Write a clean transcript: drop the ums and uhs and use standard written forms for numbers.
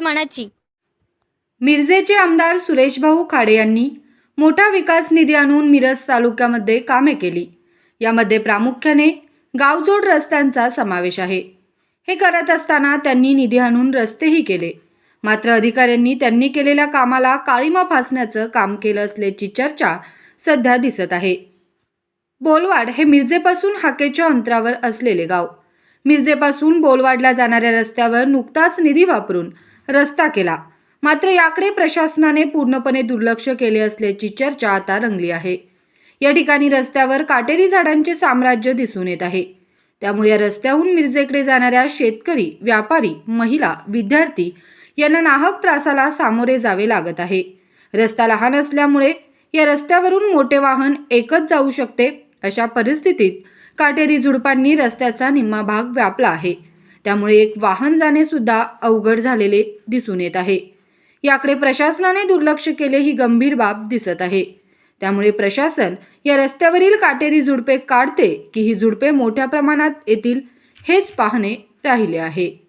मनाची। मिरजेचे आमदार सुरेशभाऊ खाडे यांनी मोठा विकास निधी आणून मिरज तालुक्यामध्ये कामे केली। यामध्ये प्रामुख्याने गावजोड रस्त्यांचा समावेश आहे। हे करत असताना त्यांनी निधी आणून रस्तेही केले। मात्र अधिकाऱ्यांनी त्यांनी केलेल्या कामाला काळिमा फासण्याचं काम केलं असल्याची चर्चा सध्या दिसत आहे। बोलवाड हे मिरजेपासून हाकेच्या अंतरावर असलेले गाव। मिरजेपासून बोलवाडला जाणाऱ्या रस्त्यावर नुकताच निधी वापरून रस्ता केला। मात्र याकडे प्रशासनाने पूर्णपणे दुर्लक्ष केले असल्याची चर्चा आता रंगली आहे। या ठिकाणी रस्त्यावर काटेरी झाडांचे साम्राज्य दिसून येत आहे। त्यामुळे या रस्त्याहून मिरजेकडे जाणाऱ्या शेतकरी, व्यापारी, महिला, विद्यार्थी यांना नाहक त्रासाला सामोरे जावे लागत आहे। रस्ता लहान असल्यामुळे या रस्त्यावरून मोठे वाहन एकच जाऊ शकते। अशा परिस्थितीत काटेरी झुडपांनी रस्त्याचा निम्मा भाग व्यापला आहे। त्यामुळे एक वाहन जाणे सुद्धा अवघड झालेले दिसून येत आहे। याकडे प्रशासनाने दुर्लक्ष केले ही गंभीर बाब दिसत आहे। त्यामुळे प्रशासन या रस्त्यावरील काटेरी झुडपे काढते की ही झुडपे मोठ्या प्रमाणात येतील हेच पाहणे राहिले आहे।